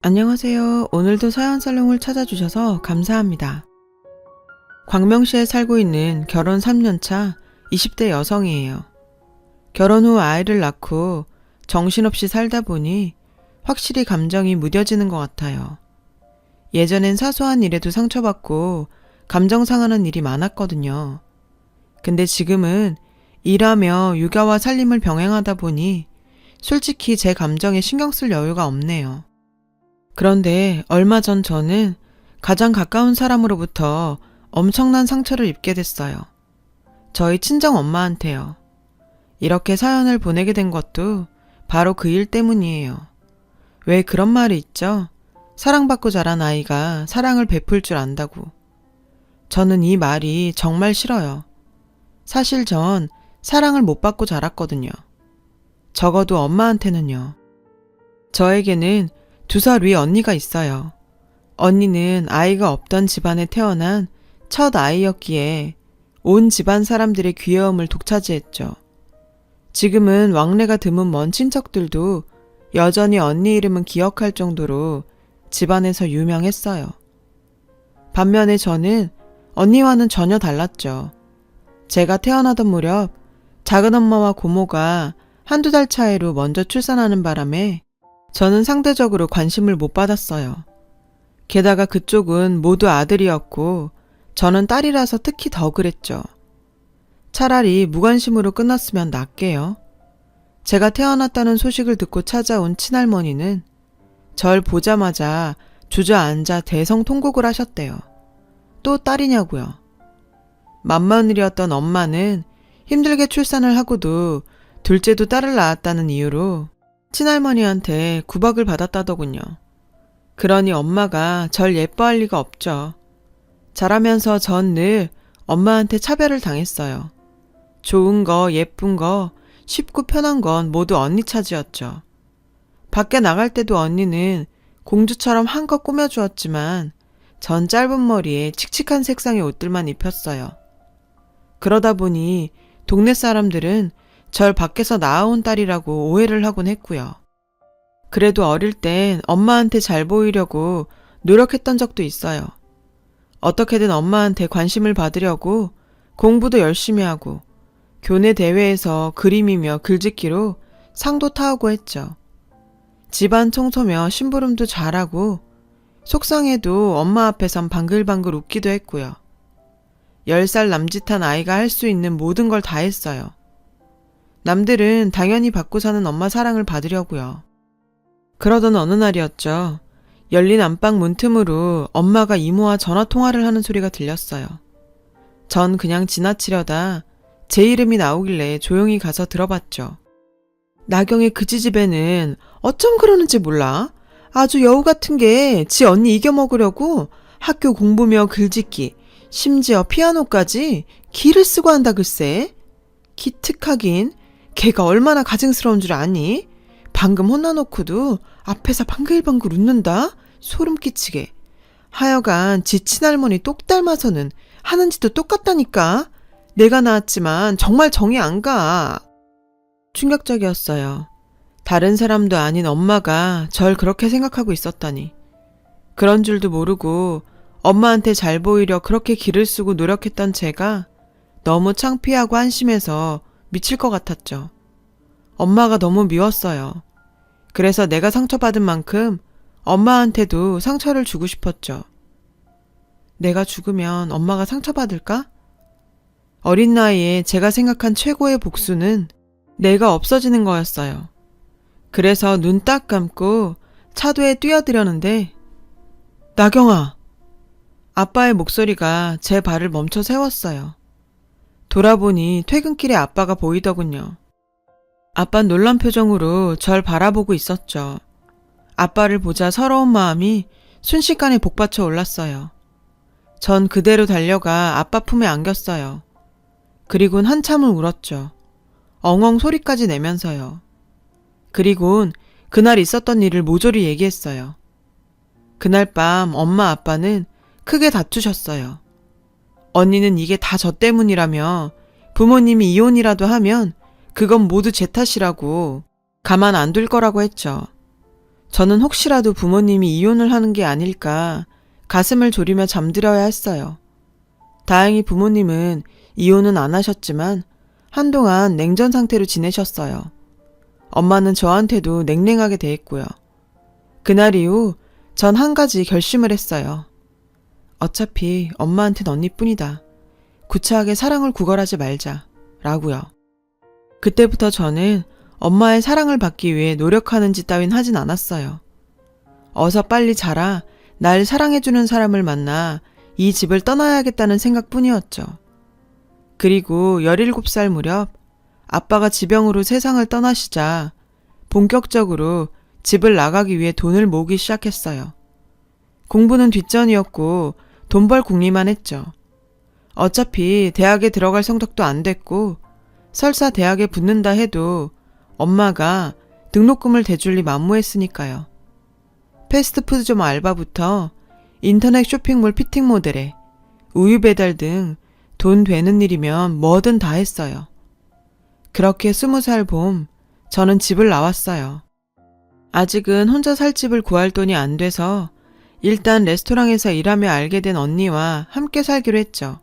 안녕하세요. 오늘도 사연살롱을 찾아주셔서 감사합니다. 광명시에 살고 있는 결혼 3년차 20대 여성이에요. 결혼 후 아이를 낳고 정신없이 살다 보니 확실히 감정이 무뎌지는 것 같아요. 예전엔 사소한 일에도 상처받고 감정 상하는 일이 많았거든요. 근데 지금은 일하며 육아와 살림을 병행하다 보니 솔직히 제 감정에 신경 쓸 여유가 없네요. 그런데 얼마 전 저는 가장 가까운 사람으로부터 엄청난 상처를 입게 됐어요. 저희 친정 엄마한테요. 이렇게 사연을 보내게 된 것도 바로 그 일 때문이에요. 왜 그런 말이 있죠? 사랑받고 자란 아이가 사랑을 베풀 줄 안다고. 저는 이 말이 정말 싫어요. 사실 전 사랑을 못 받고 자랐거든요. 적어도 엄마한테는요. 저에게는 2살 위 언니가 있어요. 언니는 아이가 없던 집안에 태어난 첫 아이였기에 온 집안 사람들의 귀여움을 독차지했죠. 지금은 왕래가 드문 먼 친척들도 여전히 언니 이름은 기억할 정도로 집안에서 유명했어요. 반면에 저는 언니와는 전혀 달랐죠. 제가 태어나던 무렵 작은 엄마와 고모가 1~2달 차이로 먼저 출산하는 바람에 저는 상대적으로 관심을 못 받았어요. 게다가 그쪽은 모두 아들이었고 저는 딸이라서 특히 더 그랬죠. 차라리 무관심으로 끝났으면 낫게요. 제가 태어났다는 소식을 듣고 찾아온 친할머니는 절 보자마자 주저앉아 대성통곡을 하셨대요. 또 딸이냐고요. 맏마늘이었던 엄마는 힘들게 출산을 하고도 둘째도 딸을 낳았다는 이유로 친할머니한테 구박을 받았다더군요. 그러니 엄마가 절 예뻐할 리가 없죠. 자라면서 전 늘 엄마한테 차별을 당했어요. 좋은 거, 예쁜 거, 쉽고 편한 건 모두 언니 차지였죠. 밖에 나갈 때도 언니는 공주처럼 한껏 꾸며주었지만 전 짧은 머리에 칙칙한 색상의 옷들만 입혔어요. 그러다 보니 동네 사람들은 절 밖에서 낳아온 딸이라고 오해를 하곤 했고요. 그래도 어릴 땐 엄마한테 잘 보이려고 노력했던 적도 있어요. 어떻게든 엄마한테 관심을 받으려고 공부도 열심히 하고 교내 대회에서 그림이며 글짓기로 상도 타오고 했죠. 집안 청소며 심부름도 잘하고 속상해도 엄마 앞에선 방글방글 웃기도 했고요. 10살 남짓한 아이가 할 수 있는 모든 걸 다 했어요. 남들은 당연히 받고 사는 엄마 사랑을 받으려고요. 그러던 어느 날이었죠. 열린 안방 문틈으로 엄마가 이모와 전화통화를 하는 소리가 들렸어요. 전 그냥 지나치려다 제 이름이 나오길래 조용히 가서 들어봤죠. 나경의 그 지집애는 어쩜 그러는지 몰라. 아주 여우 같은 게 지 언니 이겨먹으려고 학교 공부며 글짓기, 심지어 피아노까지 기를 쓰고 한다 글쎄. 기특하긴. 걔가 얼마나 가증스러운 줄 아니? 방금 혼나놓고도 앞에서 방글방글 웃는다? 소름 끼치게. 하여간 지 친할머니 똑 닮아서는 하는 짓도 똑같다니까. 내가 낳았지만 정말 정이 안 가. 충격적이었어요. 다른 사람도 아닌 엄마가 절 그렇게 생각하고 있었다니. 그런 줄도 모르고 엄마한테 잘 보이려 그렇게 기를 쓰고 노력했던 제가 너무 창피하고 한심해서 미칠 것 같았죠. 엄마가 너무 미웠어요. 그래서 내가 상처받은 만큼 엄마한테도 상처를 주고 싶었죠. 내가 죽으면 엄마가 상처받을까? 어린 나이에 제가 생각한 최고의 복수는 내가 없어지는 거였어요. 그래서 눈 딱 감고 차도에 뛰어들었는데 나경아! 아빠의 목소리가 제 발을 멈춰 세웠어요. 돌아보니 퇴근길에 아빠가 보이더군요. 아빠는 놀란 표정으로 절 바라보고 있었죠. 아빠를 보자 서러운 마음이 순식간에 복받쳐 올랐어요. 전 그대로 달려가 아빠 품에 안겼어요. 그리곤 한참을 울었죠. 엉엉 소리까지 내면서요. 그리곤 그날 있었던 일을 모조리 얘기했어요. 그날 밤 엄마 아빠는 크게 다투셨어요. 언니는 이게 다 저 때문이라며 부모님이 이혼이라도 하면 그건 모두 제 탓이라고 가만 안 둘 거라고 했죠. 저는 혹시라도 부모님이 이혼을 하는 게 아닐까 가슴을 졸이며 잠들어야 했어요. 다행히 부모님은 이혼은 안 하셨지만 한동안 냉전 상태로 지내셨어요. 엄마는 저한테도 냉랭하게 대했고요. 그날 이후 전 한 가지 결심을 했어요. 어차피 엄마한텐 언니뿐이다. 구차하게 사랑을 구걸하지 말자. 라고요. 그때부터 저는 엄마의 사랑을 받기 위해 노력하는 짓 따윈 하진 않았어요. 어서 빨리 자라 날 사랑해주는 사람을 만나 이 집을 떠나야겠다는 생각뿐이었죠. 그리고 17살 무렵 아빠가 지병으로 세상을 떠나시자 본격적으로 집을 나가기 위해 돈을 모으기 시작했어요. 공부는 뒷전이었고 돈 벌 궁리만 했죠. 어차피 대학에 들어갈 성적도 안 됐고 설사 대학에 붙는다 해도 엄마가 등록금을 대줄 리 만무했으니까요. 패스트푸드점 알바부터 인터넷 쇼핑몰 피팅 모델에 우유 배달 등 돈 되는 일이면 뭐든 다 했어요. 그렇게 20살 봄 저는 집을 나왔어요. 아직은 혼자 살 집을 구할 돈이 안 돼서 일단 레스토랑에서 일하며 알게 된 언니와 함께 살기로 했죠.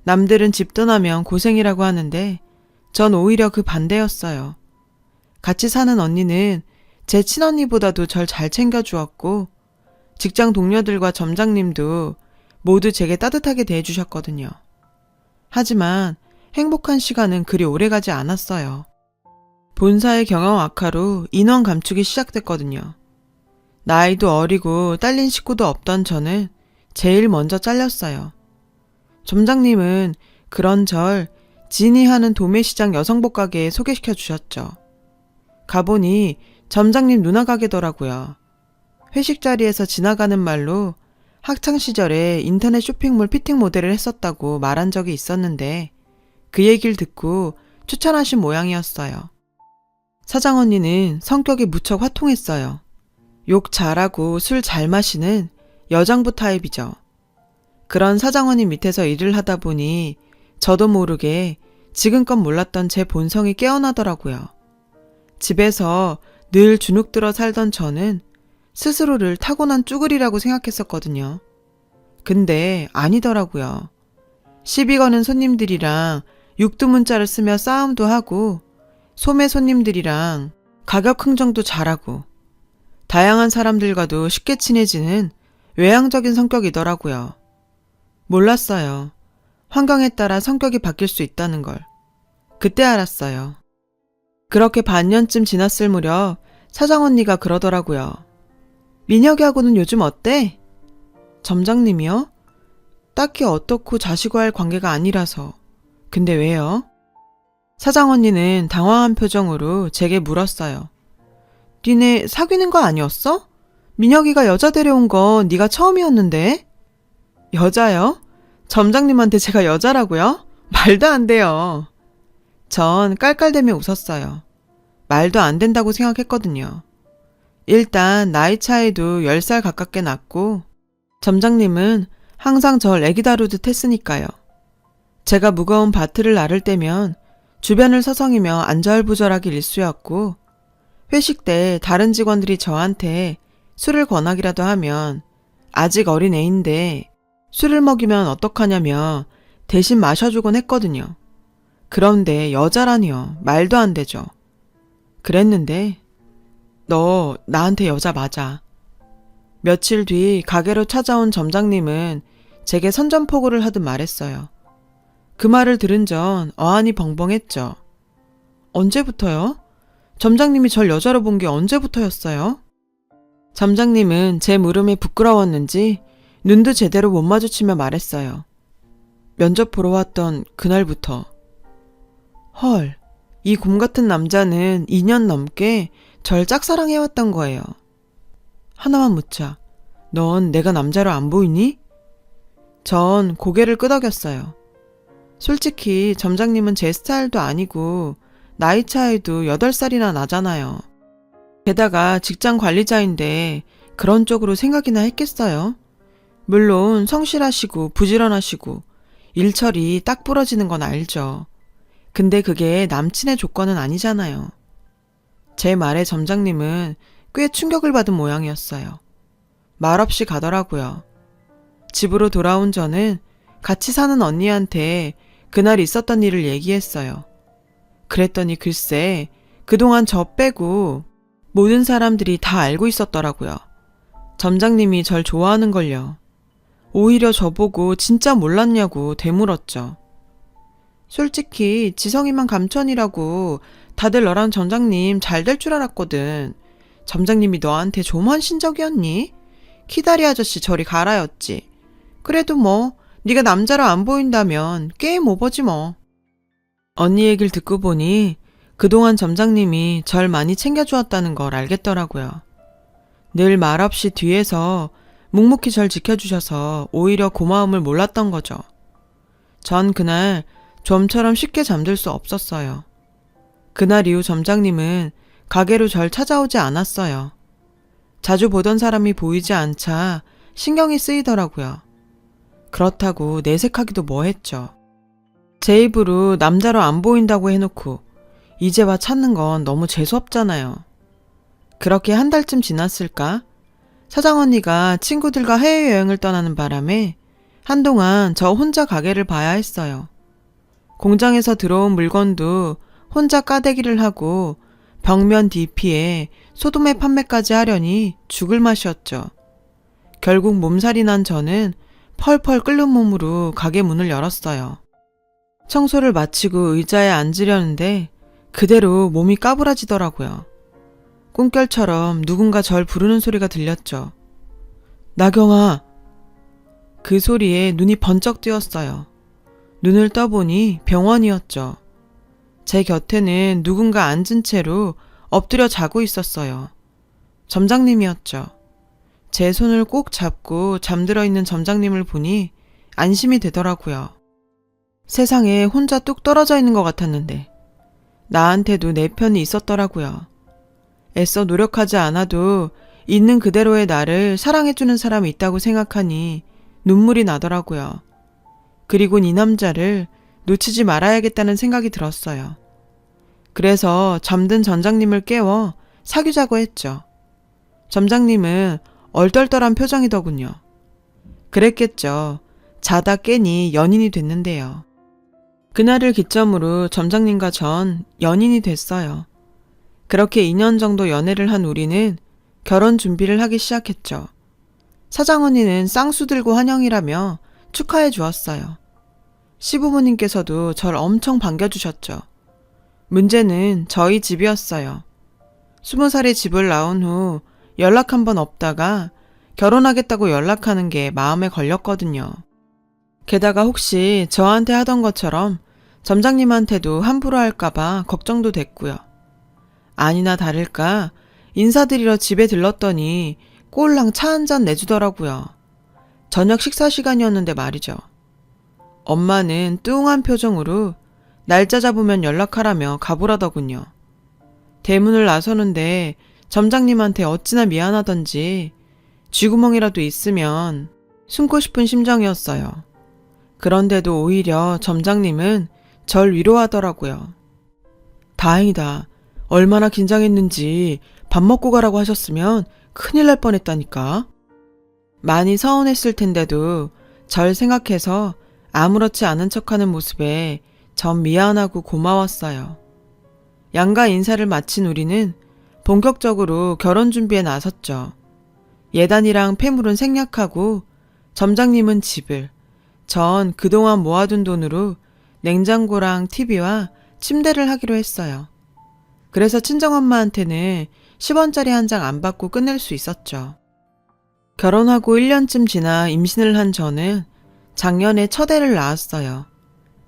남들은 집 떠나면 고생이라고 하는데 전 오히려 그 반대였어요. 같이 사는 언니는 제 친언니보다도 절 잘 챙겨주었고 직장 동료들과 점장님도 모두 제게 따뜻하게 대해주셨거든요. 하지만 행복한 시간은 그리 오래가지 않았어요. 본사의 경영 악화로 인원 감축이 시작됐거든요. 나이도 어리고 딸린 식구도 없던 저는 제일 먼저 잘렸어요. 점장님은 그런 절 진이하는 도매시장 여성복 가게에 소개시켜 주셨죠. 가보니 점장님 누나 가게더라고요. 회식 자리에서 지나가는 말로 학창시절에 인터넷 쇼핑몰 피팅 모델을 했었다고 말한 적이 있었는데 그 얘기를 듣고 추천하신 모양이었어요. 사장 언니는 성격이 무척 화통했어요. 욕 잘하고 술 잘 마시는 여장부 타입이죠. 그런 사장 언니 밑에서 일을 하다 보니 저도 모르게 지금껏 몰랐던 제 본성이 깨어나더라고요. 집에서 늘 주눅들어 살던 저는 스스로를 타고난 쭈글이라고 생각했었거든요. 근데 아니더라고요. 시비 거는 손님들이랑 육두문자를 쓰며 싸움도 하고 소매 손님들이랑 가격 흥정도 잘하고 다양한 사람들과도 쉽게 친해지는 외향적인 성격이더라고요. 몰랐어요. 환경에 따라 성격이 바뀔 수 있다는 걸. 그때 알았어요. 그렇게 반년쯤 지났을 무렵 사장 언니가 그러더라고요. 민혁이하고는 요즘 어때? 점장님이요? 딱히 어떻고 자시고 할 관계가 아니라서. 근데 왜요? 사장 언니는 당황한 표정으로 제게 물었어요. 니네 사귀는 거 아니었어? 민혁이가 여자 데려온 건 네가 처음이었는데? 여자요? 점장님한테 제가 여자라고요? 말도 안 돼요. 전 깔깔대며 웃었어요. 말도 안 된다고 생각했거든요. 일단 나이 차이도 10살 가깝게 났고 점장님은 항상 절 애기 다루듯 했으니까요. 제가 무거운 바트를 나를 때면 주변을 서성이며 안절부절하기 일쑤였고 회식 때 다른 직원들이 저한테 술을 권하기라도 하면 아직 어린 애인데 술을 먹이면 어떡하냐며 대신 마셔주곤 했거든요. 그런데 여자라니요. 말도 안 되죠. 그랬는데 너 나한테 여자 맞아. 며칠 뒤 가게로 찾아온 점장님은 제게 선전포고를 하듯 말했어요. 그 말을 들은 전 어안이 벙벙했죠. 언제부터요? 점장님이 절 여자로 본 게 언제부터였어요? 점장님은 제 물음이 부끄러웠는지 눈도 제대로 못 마주치며 말했어요. 면접 보러 왔던 그날부터. 헐, 이 곰 같은 남자는 2년 넘게 절 짝사랑해왔던 거예요. 하나만 묻자. 넌 내가 남자로 안 보이니? 전 고개를 끄덕였어요. 솔직히 점장님은 제 스타일도 아니고 나이 차이도 8살이나 나잖아요. 게다가 직장 관리자인데 그런 쪽으로 생각이나 했겠어요? 물론 성실하시고 부지런하시고 일처리 딱 부러지는 건 알죠. 근데 그게 남친의 조건은 아니잖아요. 제 말에 점장님은 꽤 충격을 받은 모양이었어요. 말없이 가더라고요. 집으로 돌아온 저는 같이 사는 언니한테 그날 있었던 일을 얘기했어요. 그랬더니 글쎄 그동안 저 빼고 모든 사람들이 다 알고 있었더라고요. 점장님이 절 좋아하는걸요. 오히려 저보고 진짜 몰랐냐고 되물었죠. 솔직히 지성이만 감천이라고 다들 너랑 점장님 잘 될 줄 알았거든. 점장님이 너한테 좀 헌신적이었니? 키다리 아저씨 저리 가라였지. 그래도 뭐 네가 남자로 안 보인다면 게임 오버지 뭐. 언니 얘기를 듣고 보니 그동안 점장님이 절 많이 챙겨주었다는 걸 알겠더라고요. 늘 말없이 뒤에서 묵묵히 절 지켜주셔서 오히려 고마움을 몰랐던 거죠. 전 그날 좀처럼 쉽게 잠들 수 없었어요. 그날 이후 점장님은 가게로 절 찾아오지 않았어요. 자주 보던 사람이 보이지 않자 신경이 쓰이더라고요. 그렇다고 내색하기도 뭐했죠. 제 입으로 남자로 안 보인다고 해놓고 이제 와 찾는 건 너무 재수없잖아요. 그렇게 한 달쯤 지났을까? 사장 언니가 친구들과 해외여행을 떠나는 바람에 한동안 저 혼자 가게를 봐야 했어요. 공장에서 들어온 물건도 혼자 까대기를 하고 벽면 DP에 소도매 판매까지 하려니 죽을 맛이었죠. 결국 몸살이 난 저는 펄펄 끓는 몸으로 가게 문을 열었어요. 청소를 마치고 의자에 앉으려는데 그대로 몸이 까부라지더라고요. 꿈결처럼 누군가 절 부르는 소리가 들렸죠. 나경아! 그 소리에 눈이 번쩍 뜨였어요. 눈을 떠보니 병원이었죠. 제 곁에는 누군가 앉은 채로 엎드려 자고 있었어요. 점장님이었죠. 제 손을 꼭 잡고 잠들어 있는 점장님을 보니 안심이 되더라고요. 세상에 혼자 뚝 떨어져 있는 것 같았는데 나한테도 내 편이 있었더라고요. 애써 노력하지 않아도 있는 그대로의 나를 사랑해주는 사람이 있다고 생각하니 눈물이 나더라고요. 그리곤 이 남자를 놓치지 말아야겠다는 생각이 들었어요. 그래서 잠든 점장님을 깨워 사귀자고 했죠. 점장님은 얼떨떨한 표정이더군요. 그랬겠죠. 자다 깨니 연인이 됐는데요. 그날을 기점으로 점장님과 전 연인이 됐어요. 그렇게 2년 정도 연애를 한 우리는 결혼 준비를 하기 시작했죠. 사장 언니는 쌍수 들고 환영이라며 축하해 주었어요. 시부모님께서도 절 엄청 반겨주셨죠. 문제는 저희 집이었어요. 20살에 집을 나온 후 연락 한 번 없다가 결혼하겠다고 연락하는 게 마음에 걸렸거든요. 게다가 혹시 저한테 하던 것처럼 점장님한테도 함부로 할까봐 걱정도 됐고요. 아니나 다를까 인사드리러 집에 들렀더니 꼴랑 차 한 잔 내주더라고요. 저녁 식사 시간이었는데 말이죠. 엄마는 뚱한 표정으로 날짜 잡으면 연락하라며 가보라더군요. 대문을 나서는데 점장님한테 어찌나 미안하던지 쥐구멍이라도 있으면 숨고 싶은 심정이었어요. 그런데도 오히려 점장님은 절 위로하더라고요. 다행이다. 얼마나 긴장했는지 밥 먹고 가라고 하셨으면 큰일 날 뻔했다니까. 많이 서운했을 텐데도 절 생각해서 아무렇지 않은 척하는 모습에 전 미안하고 고마웠어요. 양가 인사를 마친 우리는 본격적으로 결혼 준비에 나섰죠. 예단이랑 폐물은 생략하고 점장님은 집을, 전 그동안 모아둔 돈으로 냉장고랑 TV와 침대를 하기로 했어요. 그래서 친정엄마한테는 10원짜리 한 장 안 받고 끝낼 수 있었죠. 결혼하고 1년쯤 지나 임신을 한 저는 작년에 첫 애를 낳았어요.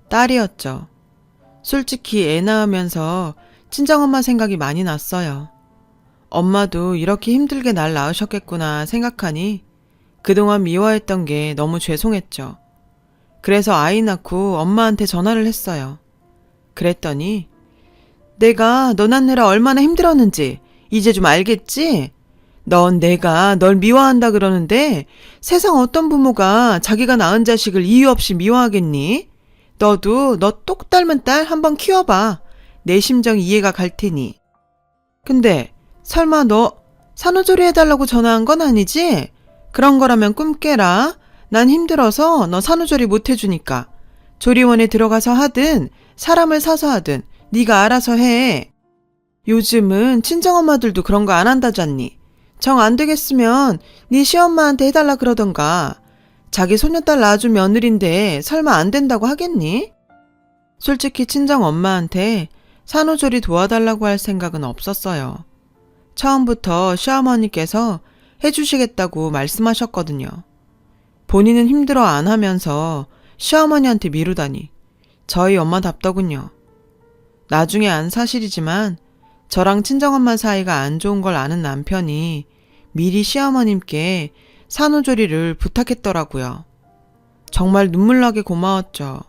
딸이었죠. 솔직히 애 낳으면서 친정엄마 생각이 많이 났어요. 엄마도 이렇게 힘들게 날 낳으셨겠구나 생각하니 그동안 미워했던 게 너무 죄송했죠. 그래서 아이 낳고 엄마한테 전화를 했어요. 그랬더니 내가 너 낳느라 얼마나 힘들었는지 이제 좀 알겠지? 넌 내가 널 미워한다 그러는데 세상 어떤 부모가 자기가 낳은 자식을 이유 없이 미워하겠니? 너도 너 똑 닮은 딸 한번 키워봐. 내 심정 이해가 갈 테니. 근데 설마 너 산후조리 해달라고 전화한 건 아니지? 그런 거라면 꿈 깨라. 난 힘들어서 너 산후조리 못 해주니까. 조리원에 들어가서 하든 사람을 사서 하든 네가 알아서 해. 요즘은 친정엄마들도 그런 거 안 한다잖니. 정 안 되겠으면 네 시엄마한테 해달라 그러던가. 자기 소녀딸 낳아준 며느린데 설마 안 된다고 하겠니? 솔직히 친정엄마한테 산후조리 도와달라고 할 생각은 없었어요. 처음부터 시어머니께서 해주시겠다고 말씀하셨거든요. 본인은 힘들어 안 하면서 시어머니한테 미루다니 저희 엄마답더군요. 나중에 안 사실이지만 저랑 친정엄마 사이가 안 좋은 걸 아는 남편이 미리 시어머님께 산후조리를 부탁했더라고요. 정말 눈물나게 고마웠죠.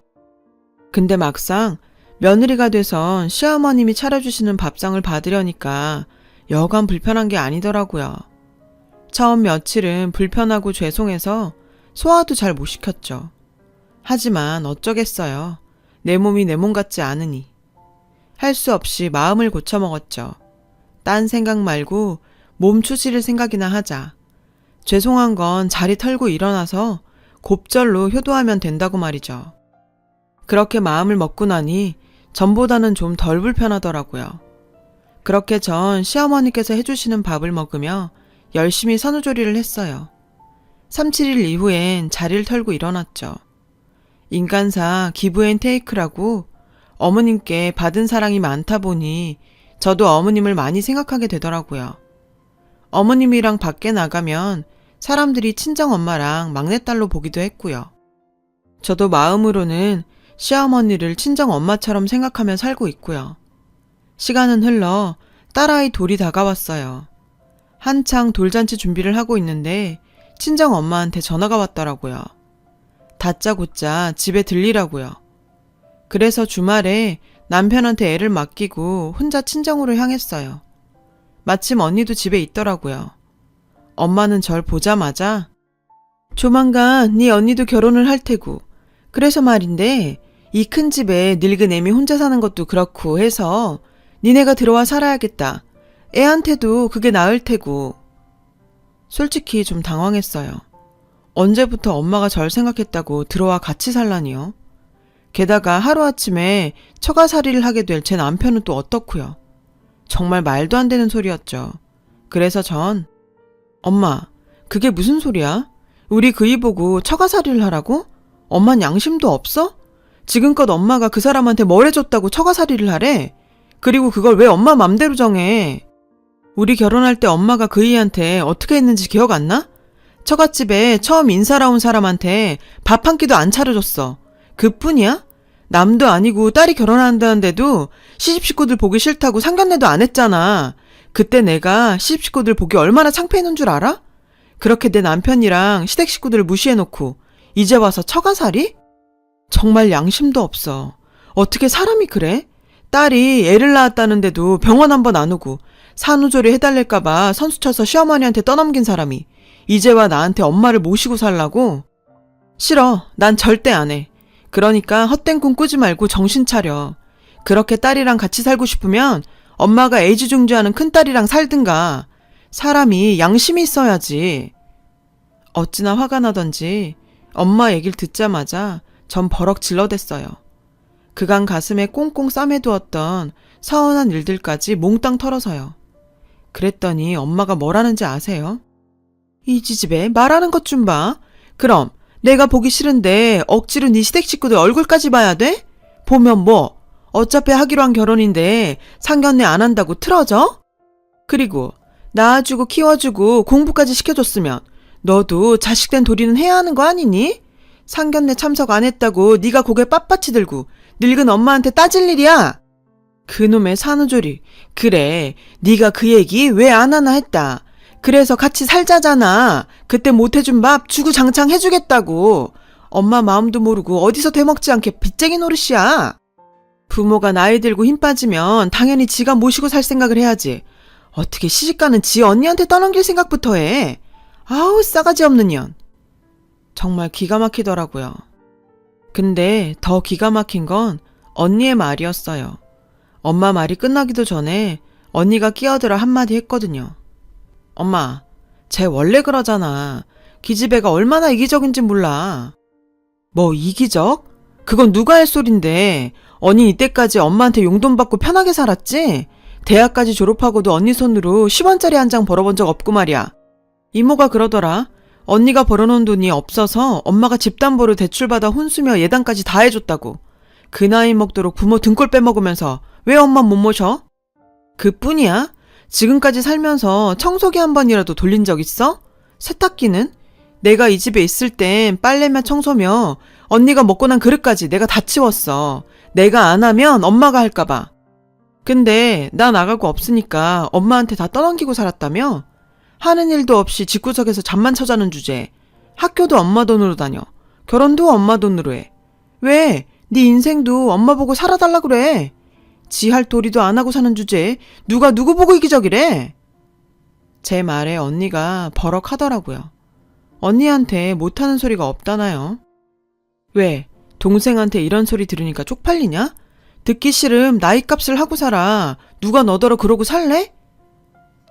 근데 막상 며느리가 돼선 시어머님이 차려주시는 밥상을 받으려니까 여간 불편한 게 아니더라고요. 처음 며칠은 불편하고 죄송해서 소화도 잘 못 시켰죠. 하지만 어쩌겠어요. 내 몸이 내 몸 같지 않으니. 할 수 없이 마음을 고쳐먹었죠. 딴 생각 말고 몸 추스릴 생각이나 하자. 죄송한 건 자리 털고 일어나서 곱절로 효도하면 된다고 말이죠. 그렇게 마음을 먹고 나니 전보다는 좀 덜 불편하더라고요. 그렇게 전 시어머니께서 해주시는 밥을 먹으며 열심히 산후조리를 했어요. 3, 7일 이후엔 자리를 털고 일어났죠. 인간사 기브앤테이크라고 어머님께 받은 사랑이 많다 보니 저도 어머님을 많이 생각하게 되더라고요. 어머님이랑 밖에 나가면 사람들이 친정엄마랑 막내딸로 보기도 했고요. 저도 마음으로는 시어머니를 친정엄마처럼 생각하며 살고 있고요. 시간은 흘러 딸아이 돌이 다가왔어요. 한창 돌잔치 준비를 하고 있는데 친정엄마한테 전화가 왔더라고요. 다짜고짜 집에 들리라고요. 그래서 주말에 남편한테 애를 맡기고 혼자 친정으로 향했어요. 마침 언니도 집에 있더라고요. 엄마는 절 보자마자 조만간 네 언니도 결혼을 할 테고 그래서 말인데 이 큰 집에 늙은 애미 혼자 사는 것도 그렇고 해서 니네가 들어와 살아야겠다. 애한테도 그게 나을 테고. 솔직히 좀 당황했어요. 언제부터 엄마가 절 생각했다고 들어와 같이 살라니요. 게다가 하루아침에 처가살이를 하게 될 제 남편은 또 어떻고요. 정말 말도 안 되는 소리였죠. 그래서 전 엄마, 그게 무슨 소리야? 우리 그이 보고 처가살이를 하라고? 엄만 양심도 없어? 지금껏 엄마가 그 사람한테 뭘 해줬다고 처가살이를 하래? 그리고 그걸 왜 엄마 맘대로 정해? 우리 결혼할 때 엄마가 그이한테 어떻게 했는지 기억 안 나? 처갓집에 처음 인사라 온 사람한테 밥 한 끼도 안 차려줬어. 그뿐이야? 남도 아니고 딸이 결혼한다는데도 시집 식구들 보기 싫다고 상견례도 안 했잖아. 그때 내가 시집 식구들 보기 얼마나 창피했는 줄 알아? 그렇게 내 남편이랑 시댁 식구들을 무시해놓고 이제 와서 처가살이? 정말 양심도 없어. 어떻게 사람이 그래? 딸이 애를 낳았다는데도 병원 한번 안 오고 산후조리 해달랄까봐 선수쳐서 시어머니한테 떠넘긴 사람이 이제와 나한테 엄마를 모시고 살라고? 싫어. 난 절대 안 해. 그러니까 헛된 꿈 꾸지 말고 정신 차려. 그렇게 딸이랑 같이 살고 싶으면 엄마가 애지중지하는 큰딸이랑 살든가. 사람이 양심이 있어야지. 어찌나 화가 나던지 엄마 얘기를 듣자마자 전 버럭 질러댔어요. 그간 가슴에 꽁꽁 싸매두었던 서운한 일들까지 몽땅 털어서요. 그랬더니 엄마가 뭐라는지 아세요? 이 지집애 말하는 것 좀 봐. 그럼 내가 보기 싫은데 억지로 네 시댁 식구들 얼굴까지 봐야 돼? 보면 뭐 어차피 하기로 한 결혼인데 상견례 안 한다고 틀어져? 그리고 낳아주고 키워주고 공부까지 시켜줬으면 너도 자식된 도리는 해야 하는 거 아니니? 상견례 참석 안 했다고 네가 고개 빳빳이 들고 늙은 엄마한테 따질 일이야? 그놈의 산후조리. 그래, 네가 그 얘기 왜 안 하나 했다. 그래서 같이 살자잖아. 그때 못해준 밥 주구장창 해주겠다고. 엄마 마음도 모르고 어디서 되먹지 않게 빚쟁이 노릇이야. 부모가 나이 들고 힘 빠지면 당연히 지가 모시고 살 생각을 해야지. 어떻게 시집가는 지 언니한테 떠넘길 생각부터 해. 아우 싸가지 없는 년. 정말 기가 막히더라고요. 근데 더 기가 막힌 건 언니의 말이었어요. 엄마 말이 끝나기도 전에 언니가 끼어들어 한마디 했거든요. 엄마, 쟤 원래 그러잖아. 기집애가 얼마나 이기적인지 몰라. 뭐 이기적? 그건 누가 할 소린데. 언니 이때까지 엄마한테 용돈 받고 편하게 살았지? 대학까지 졸업하고도 언니 손으로 10원짜리 한 장 벌어본 적 없고 말이야. 이모가 그러더라. 언니가 벌어놓은 돈이 없어서 엄마가 집담보로 대출받아 혼수며 예단까지 다 해줬다고. 그 나이 먹도록 부모 등골 빼먹으면서 왜 엄마 못 모셔? 그뿐이야? 지금까지 살면서 청소기 한 번이라도 돌린 적 있어? 세탁기는? 내가 이 집에 있을 땐 빨래며 청소며 언니가 먹고 난 그릇까지 내가 다 치웠어. 내가 안 하면 엄마가 할까봐. 근데 나 나가고 없으니까 엄마한테 다 떠넘기고 살았다며? 하는 일도 없이 집구석에서 잠만 쳐자는 주제에 학교도 엄마 돈으로 다녀. 결혼도 엄마 돈으로 해. 왜? 네 인생도 엄마 보고 살아달라 그래. 지 할 도리도 안 하고 사는 주제에 누가 누구 보고 이기적이래? 제 말에 언니가 버럭하더라고요. 언니한테 못하는 소리가 없다나요? 왜? 동생한테 이런 소리 들으니까 쪽팔리냐? 듣기 싫음 나이값을 하고 살아. 누가 너더러 그러고 살래?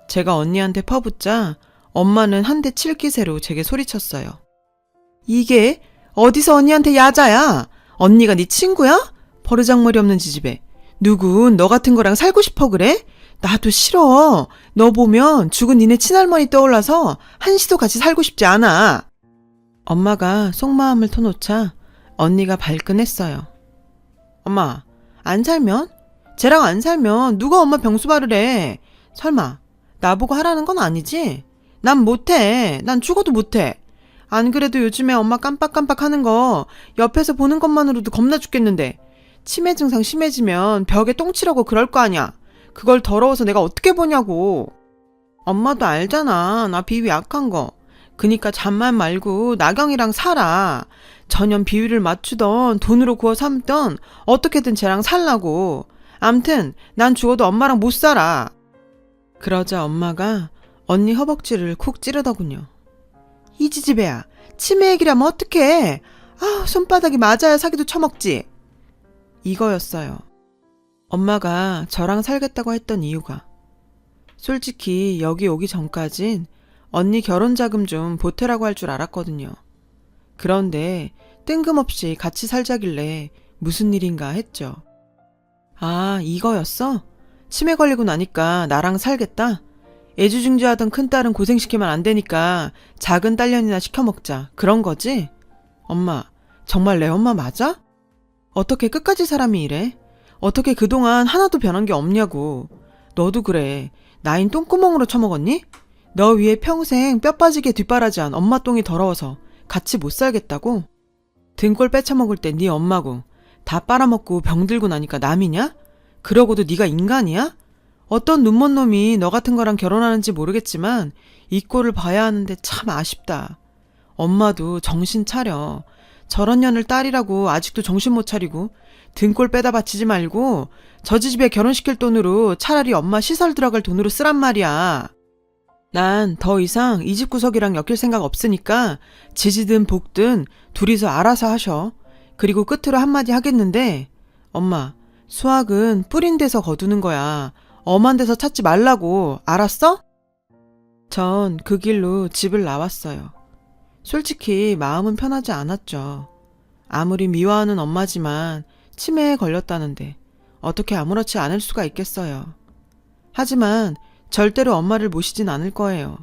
제가 언니한테 퍼붓자 엄마는 한 대 칠 기세로 제게 소리쳤어요. 이게 어디서 언니한테 야자야? 언니가 네 친구야? 버르장머리 없는 지집애. 누군 너 같은 거랑 살고 싶어 그래? 나도 싫어. 너 보면 죽은 니네 친할머니 떠올라서 한시도 같이 살고 싶지 않아. 엄마가 속마음을 터놓자 언니가 발끈했어요. 엄마, 안 살면? 쟤랑 안 살면 누가 엄마 병수발을 해? 설마 나보고 하라는 건 아니지? 난 못해. 난 죽어도 못해. 안 그래도 요즘에 엄마 깜빡깜빡 하는 거 옆에서 보는 것만으로도 겁나 죽겠는데 치매 증상 심해지면 벽에 똥치라고 그럴 거 아냐. 그걸 더러워서 내가 어떻게 보냐고. 엄마도 알잖아. 나 비위 약한 거. 그니까 잠만 말고 나경이랑 살아. 전혀 비위를 맞추던 돈으로 구워 삼던 어떻게든 쟤랑 살라고. 암튼 난 죽어도 엄마랑 못 살아. 그러자 엄마가 언니 허벅지를 쿡 찌르더군요. 이 지지배야. 치매 얘기라면 어떡해. 아, 손바닥이 맞아야 사기도 쳐먹지. 이거였어요. 엄마가 저랑 살겠다고 했던 이유가. 솔직히 여기 오기 전까진 언니 결혼 자금 좀 보태라고 할 줄 알았거든요. 그런데 뜬금없이 같이 살자길래 무슨 일인가 했죠. 아, 이거였어? 치매 걸리고 나니까 나랑 살겠다? 애지중지하던 큰딸은 고생시키면 안 되니까 작은 딸년이나 시켜먹자. 그런 거지? 엄마, 정말 내 엄마 맞아? 어떻게 끝까지 사람이 이래? 어떻게 그동안 하나도 변한 게 없냐고. 너도 그래. 나인 똥구멍으로 처먹었니? 너 위에 평생 뼈 빠지게 뒷바라지한 엄마 똥이 더러워서 같이 못 살겠다고? 등골 빼쳐먹을 때 네 엄마고 다 빨아먹고 병들고 나니까 남이냐? 그러고도 네가 인간이야? 어떤 눈먼 놈이 너 같은 거랑 결혼하는지 모르겠지만 이 꼴을 봐야 하는데 참 아쉽다. 엄마도 정신 차려. 저런 년을 딸이라고 아직도 정신 못 차리고 등골 빼다 바치지 말고 저 지집에 결혼시킬 돈으로 차라리 엄마 시설 들어갈 돈으로 쓰란 말이야. 난 더 이상 이 집 구석이랑 엮일 생각 없으니까 지지든 복든 둘이서 알아서 하셔. 그리고 끝으로 한마디 하겠는데 엄마, 수학은 뿌린 데서 거두는 거야. 엄한 데서 찾지 말라고. 알았어? 전 그 길로 집을 나왔어요. 솔직히 마음은 편하지 않았죠. 아무리 미워하는 엄마지만 치매에 걸렸다는데 어떻게 아무렇지 않을 수가 있겠어요. 하지만 절대로 엄마를 모시진 않을 거예요.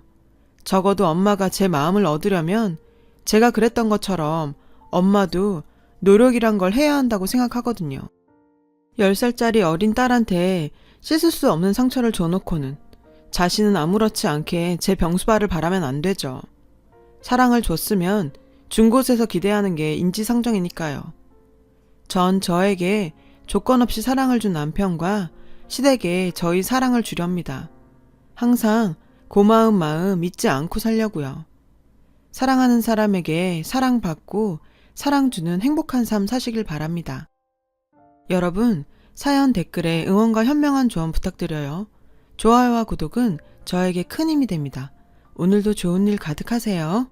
적어도 엄마가 제 마음을 얻으려면 제가 그랬던 것처럼 엄마도 노력이란 걸 해야 한다고 생각하거든요. 10살짜리 어린 딸한테 씻을 수 없는 상처를 줘놓고는 자신은 아무렇지 않게 제 병수발을 바라면 안 되죠. 사랑을 줬으면 준 곳에서 기대하는 게 인지상정이니까요. 전 저에게 조건 없이 사랑을 준 남편과 시댁에 저희 사랑을 주렵니다. 항상 고마운 마음 잊지 않고 살려고요. 사랑하는 사람에게 사랑받고 사랑 주는 행복한 삶 사시길 바랍니다. 여러분, 사연 댓글에 응원과 현명한 조언 부탁드려요. 좋아요와 구독은 저에게 큰 힘이 됩니다. 오늘도 좋은 일 가득하세요.